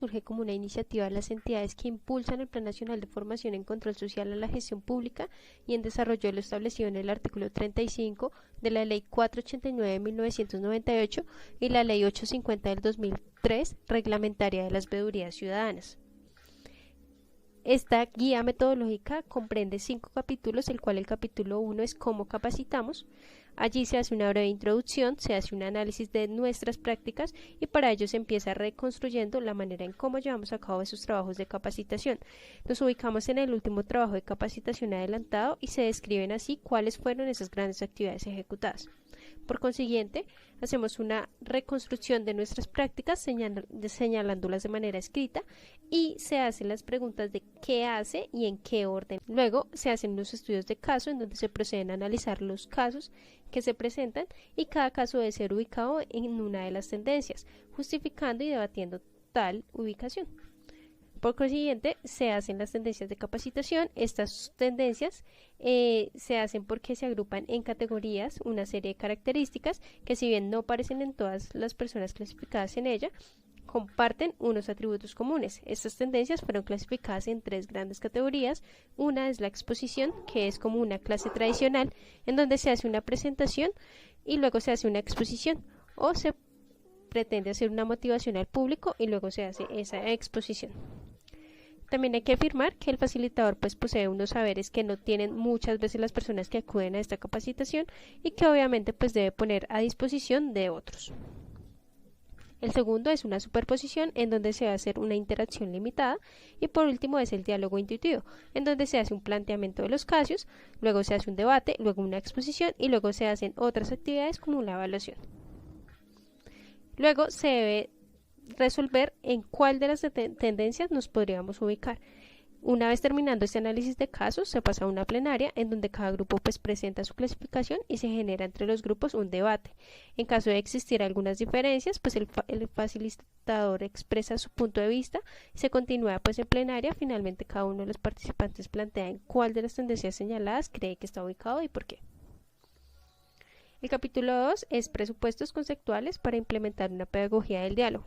surge como una iniciativa de las entidades que impulsan el Plan Nacional de Formación en Control Social a la Gestión Pública y en desarrollo de lo establecido en el artículo 35 de la Ley 489 de 1998 y la Ley 850 del 2003, reglamentaria de las veedurías ciudadanas. Esta guía metodológica comprende 5 capítulos, el cual el capítulo 1 es cómo capacitamos. Allí se hace una breve introducción, se hace un análisis de nuestras prácticas y para ello se empieza reconstruyendo la manera en cómo llevamos a cabo esos trabajos de capacitación. Nos ubicamos en el último trabajo de capacitación adelantado y se describen así cuáles fueron esas grandes actividades ejecutadas. Por consiguiente, hacemos una reconstrucción de nuestras prácticas señalándolas de manera escrita y se hacen las preguntas de qué hace y en qué orden. Luego se hacen unos estudios de caso en donde se proceden a analizar los casos que se presentan y cada caso debe ser ubicado en una de las tendencias, justificando y debatiendo tal ubicación. Por consiguiente, se hacen las tendencias de capacitación. Estas tendencias se hacen porque se agrupan en categorías una serie de características que, si bien no aparecen en todas las personas clasificadas en ella, comparten unos atributos comunes. Estas tendencias fueron clasificadas en 3 grandes categorías. Una es la exposición, que es como una clase tradicional en donde se hace una presentación y luego se hace una exposición, o se pretende hacer una motivación al público y luego se hace esa exposición. También hay que afirmar que el facilitador posee unos saberes que no tienen muchas veces las personas que acuden a esta capacitación y que obviamente debe poner a disposición de otros. El segundo es una superposición en donde se va a hacer una interacción limitada y por último es el diálogo intuitivo en donde se hace un planteamiento de los casos, luego se hace un debate, luego una exposición y luego se hacen otras actividades como la evaluación. Luego se debe resolver en cuál de las tendencias nos podríamos ubicar. Una vez terminando este análisis de casos, se pasa a una plenaria en donde cada grupo presenta su clasificación y se genera entre los grupos un debate. En caso de existir algunas diferencias, el facilitador expresa su punto de vista y se continúa en plenaria. Finalmente, cada uno de los participantes plantea en cuál de las tendencias señaladas cree que está ubicado y por qué. El capítulo 2 es presupuestos conceptuales para implementar una pedagogía del diálogo.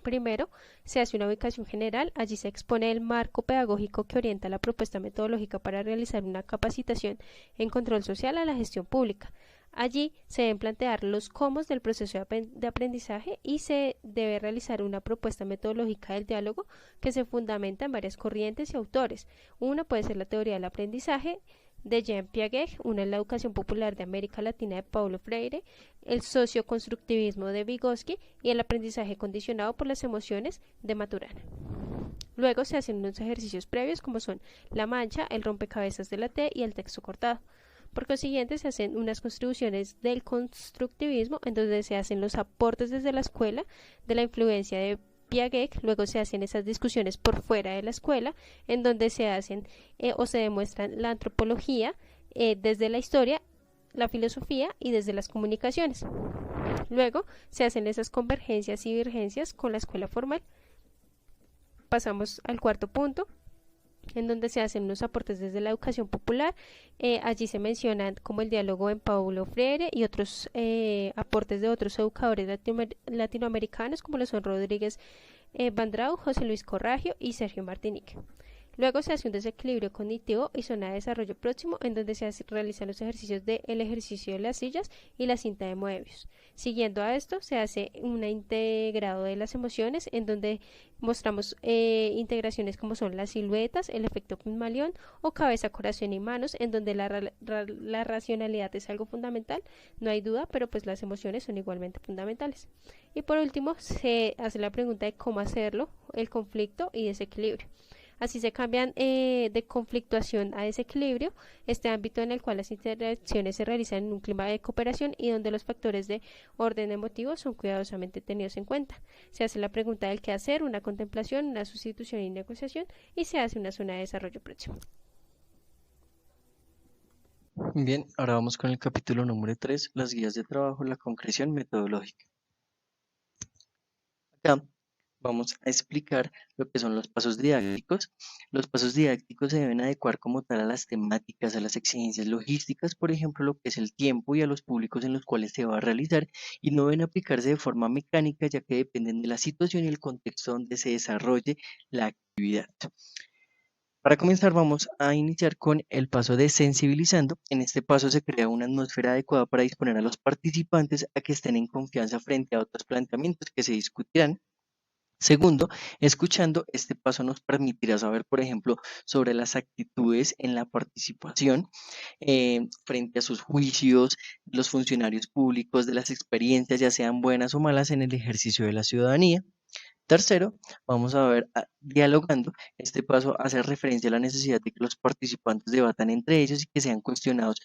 Primero, se hace una ubicación general. Allí se expone el marco pedagógico que orienta la propuesta metodológica para realizar una capacitación en control social a la gestión pública. Allí se deben plantear los cómo del proceso de aprendizaje y se debe realizar una propuesta metodológica del diálogo que se fundamenta en varias corrientes y autores. Una puede ser la teoría del aprendizaje de Jean Piaget, una es la educación popular de América Latina de Paulo Freire, el socioconstructivismo de Vygotsky y el aprendizaje condicionado por las emociones de Maturana. Luego se hacen unos ejercicios previos como son la mancha, el rompecabezas de la T y el texto cortado. Por consiguiente, se hacen unas contribuciones del constructivismo en donde se hacen los aportes desde la escuela de la influencia de Piaget. Luego se hacen esas discusiones por fuera de la escuela en donde se hacen o se demuestran la antropología desde la historia, la filosofía y desde las comunicaciones. Luego se hacen esas convergencias y divergencias con la escuela formal. Pasamos al cuarto punto, en donde se hacen unos aportes desde la educación popular. Allí se mencionan como el diálogo en Paulo Freire y otros aportes de otros educadores latinoamericanos como lo son Rodríguez Vandrau, José Luis Corragio y Sergio Martinique. Luego se hace un desequilibrio cognitivo y zona de desarrollo próximo en donde se realizan los ejercicios del ejercicio de las sillas y la cinta de Moebius. Siguiendo a esto se hace un integrado de las emociones en donde mostramos integraciones como son las siluetas, el efecto Pygmalión o cabeza, corazón y manos, en donde la racionalidad es algo fundamental, no hay duda, pero las emociones son igualmente fundamentales. Y por último se hace la pregunta de cómo hacerlo, el conflicto y desequilibrio. Así se cambian de conflictuación a desequilibrio, este ámbito en el cual las interacciones se realizan en un clima de cooperación y donde los factores de orden emotivo son cuidadosamente tenidos en cuenta. Se hace la pregunta del qué hacer, una contemplación, una sustitución y negociación y se hace una zona de desarrollo próximo. Bien, ahora vamos con el capítulo número 3, las guías de trabajo, la concreción metodológica. Acá Vamos a explicar lo que son los pasos didácticos. Los pasos didácticos se deben adecuar como tal a las temáticas, a las exigencias logísticas, por ejemplo, lo que es el tiempo y a los públicos en los cuales se va a realizar, y no deben aplicarse de forma mecánica, ya que dependen de la situación y el contexto donde se desarrolle la actividad. Para comenzar, vamos a iniciar con el paso de sensibilizando. En este paso se crea una atmósfera adecuada para disponer a los participantes a que estén en confianza frente a otros planteamientos que se discutirán. Segundo, escuchando, este paso nos permitirá saber, por ejemplo, sobre las actitudes en la participación frente a sus juicios, los funcionarios públicos, de las experiencias, ya sean buenas o malas, en el ejercicio de la ciudadanía. Tercero, vamos a ver, dialogando, este paso hace referencia a la necesidad de que los participantes debatan entre ellos y que sean cuestionados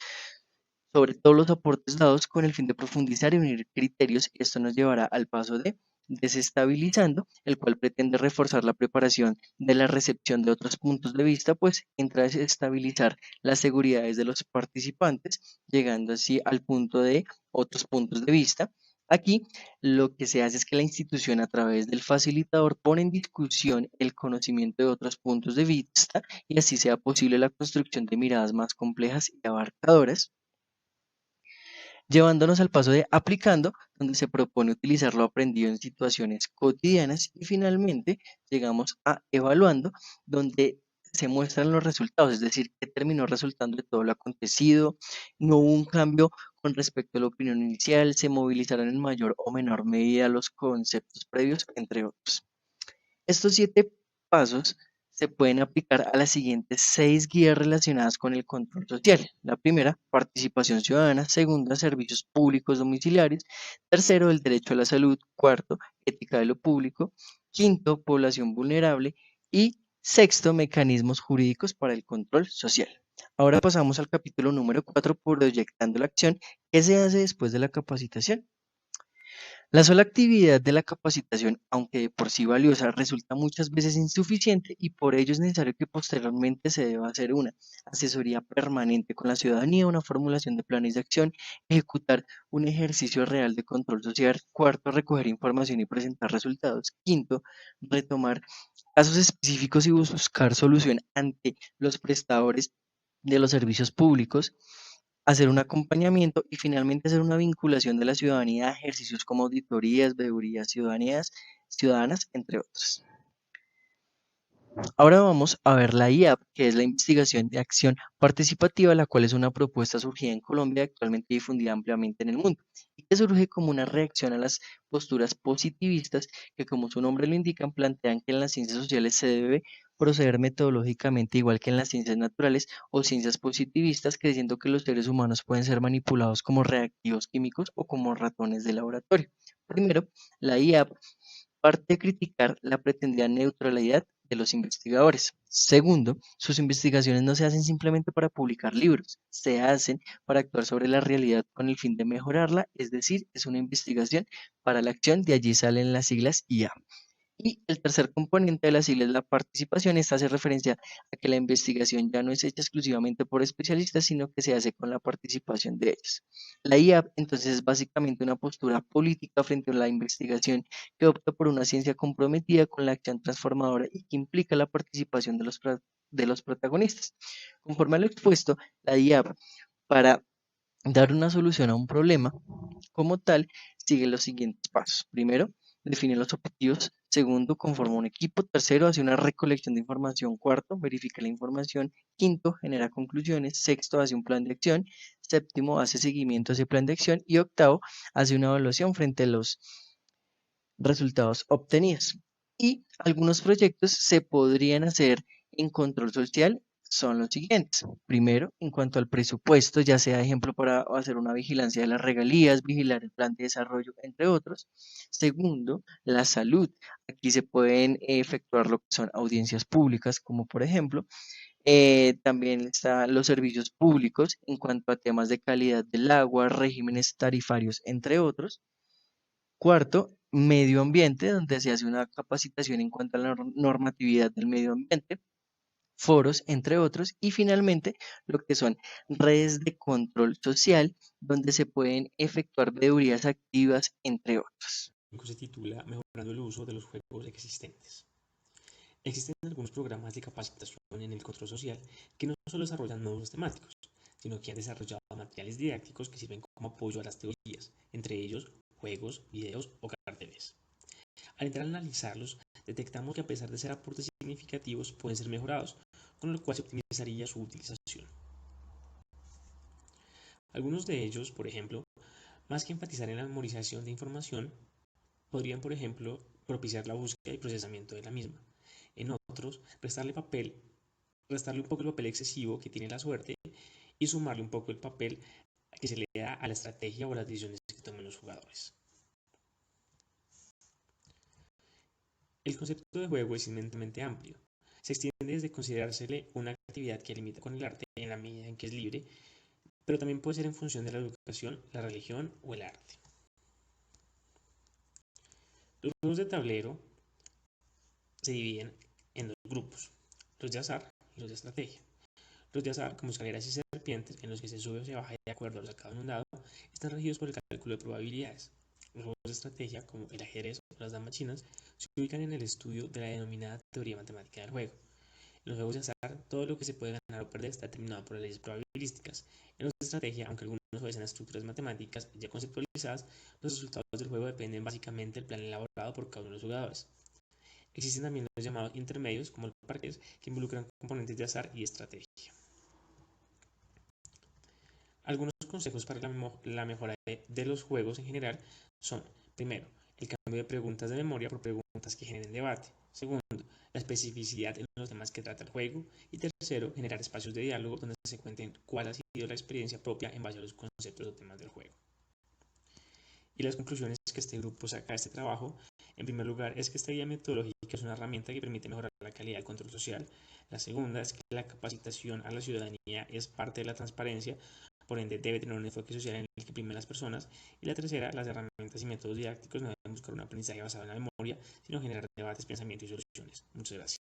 sobre todos los aportes dados con el fin de profundizar y unir criterios. Esto nos llevará al paso de desestabilizando, el cual pretende reforzar la preparación de la recepción de otros puntos de vista, pues entra a desestabilizar las seguridades de los participantes, llegando así al punto de otros puntos de vista. Aquí lo que se hace es que la institución a través del facilitador pone en discusión el conocimiento de otros puntos de vista y así sea posible la construcción de miradas más complejas y abarcadoras, llevándonos al paso de aplicando, donde se propone utilizar lo aprendido en situaciones cotidianas, y finalmente llegamos a evaluando, donde se muestran los resultados, es decir, qué terminó resultando de todo lo acontecido, no hubo un cambio con respecto a la opinión inicial, se movilizaron en mayor o menor medida los conceptos previos, entre otros. Estos 7 pasos se pueden aplicar a las siguientes 6 guías relacionadas con el control social. La primera, participación ciudadana. Segunda, servicios públicos domiciliarios. Tercero, el derecho a la salud. Cuarto, ética de lo público. Quinto, población vulnerable. Y sexto, mecanismos jurídicos para el control social. Ahora pasamos al capítulo número 4, proyectando la acción. ¿Qué se hace después de la capacitación? La sola actividad de la capacitación, aunque de por sí valiosa, resulta muchas veces insuficiente, y por ello es necesario que posteriormente se deba hacer una asesoría permanente con la ciudadanía, una formulación de planes de acción, ejecutar un ejercicio real de control social. Cuarto, recoger información y presentar resultados. Quinto, retomar casos específicos y buscar solución ante los prestadores de los servicios públicos, hacer un acompañamiento y finalmente hacer una vinculación de la ciudadanía a ejercicios como auditorías, veedurías ciudadanas, entre otros. Ahora vamos a ver la IAP, que es la investigación de acción participativa, la cual es una propuesta surgida en Colombia, actualmente difundida ampliamente en el mundo, y que surge como una reacción a las posturas positivistas que, como su nombre lo indica, plantean que en las ciencias sociales se debe proceder metodológicamente igual que en las ciencias naturales, o ciencias positivistas, creyendo que los seres humanos pueden ser manipulados como reactivos químicos o como ratones de laboratorio. Primero, la IAP parte de criticar la pretendida neutralidad de los investigadores. Segundo, sus investigaciones no se hacen simplemente para publicar libros, se hacen para actuar sobre la realidad con el fin de mejorarla, es decir, es una investigación para la acción, de allí salen las siglas IA. Y el tercer componente de las siglas es la participación. Esta hace referencia a que la investigación ya no es hecha exclusivamente por especialistas, sino que se hace con la participación de ellos. La IA, entonces, es básicamente una postura política frente a la investigación que opta por una ciencia comprometida con la acción transformadora y que implica la participación de los protagonistas. Conforme a lo expuesto, la IA, para dar una solución a un problema como tal, sigue los siguientes pasos. Primero, define los objetivos. Segundo, conforma un equipo. Tercero, hace una recolección de información. Cuarto, verifica la información. Quinto, genera conclusiones. Sexto, hace un plan de acción. Séptimo, hace seguimiento a ese plan de acción. Y octavo, hace una evaluación frente a los resultados obtenidos. Y algunos proyectos se podrían hacer en control social son los siguientes. Primero, en cuanto al presupuesto, ya sea ejemplo para hacer una vigilancia de las regalías, vigilar el plan de desarrollo, entre otros. Segundo, la salud. Aquí se pueden efectuar lo que son audiencias públicas, como por ejemplo, también están los servicios públicos en cuanto a temas de calidad del agua, regímenes tarifarios, entre otros. Cuarto, medio ambiente, donde se hace una capacitación en cuanto a la normatividad del medio ambiente, foros, entre otros. Y finalmente, lo que son redes de control social, donde se pueden efectuar veedurías activas, entre otros. se titula Mejorando el uso de los juegos existentes. Existen algunos programas de capacitación en el control social que no solo desarrollan módulos temáticos, sino que han desarrollado materiales didácticos que sirven como apoyo a las teorías, entre ellos juegos, videos o carteles. Al entrar a analizarlos, detectamos que a pesar de ser aportes significativos, pueden ser mejorados, con lo cual se optimizaría su utilización. Algunos de ellos, por ejemplo, más que enfatizar en la memorización de información, podrían, por ejemplo, propiciar la búsqueda y procesamiento de la misma. En otros, restarle un poco el papel excesivo que tiene la suerte y sumarle un poco el papel que se le da a la estrategia o a las decisiones que tomen los jugadores. El concepto de juego es inmensamente amplio. Se extiende desde considerársele una actividad que limita con el arte en la medida en que es libre, pero también puede ser en función de la educación, la religión o el arte. Los juegos de tablero se dividen en dos grupos, los de azar y los de estrategia. Los de azar, como escaleras y serpientes, en los que se sube o se baja de acuerdo a lo sacado en un dado, están regidos por el cálculo de probabilidades. Los juegos de estrategia, como el ajedrez o las damas chinas, se ubican en el estudio de la denominada teoría matemática del juego. En los juegos de azar, todo lo que se puede ganar o perder está determinado por las leyes probabilísticas. En los de estrategia, aunque algunos obedecen a estructuras matemáticas ya conceptualizadas, los resultados del juego dependen básicamente del plan elaborado por cada uno de los jugadores. Existen también los llamados intermedios, como el parqués, que involucran componentes de azar y estrategia. Algunos consejos para la mejora de los juegos en general son: primero, el cambio de preguntas de memoria por preguntas que generen debate. Segundo, la especificidad en los temas que trata el juego. Y tercero, generar espacios de diálogo donde se cuenten cuál ha sido la experiencia propia en base a los conceptos o temas del juego. Y las conclusiones que este grupo saca de este trabajo, en primer lugar, es que esta guía metodológica es una herramienta que permite mejorar la calidad del control social. La segunda es que la capacitación a la ciudadanía es parte de la transparencia, por ende debe tener un enfoque social en el que primen las personas. Y la tercera, las herramientas y métodos didácticos no deben buscar un aprendizaje basado en la memoria, sino generar debates, pensamiento y soluciones. Muchas gracias.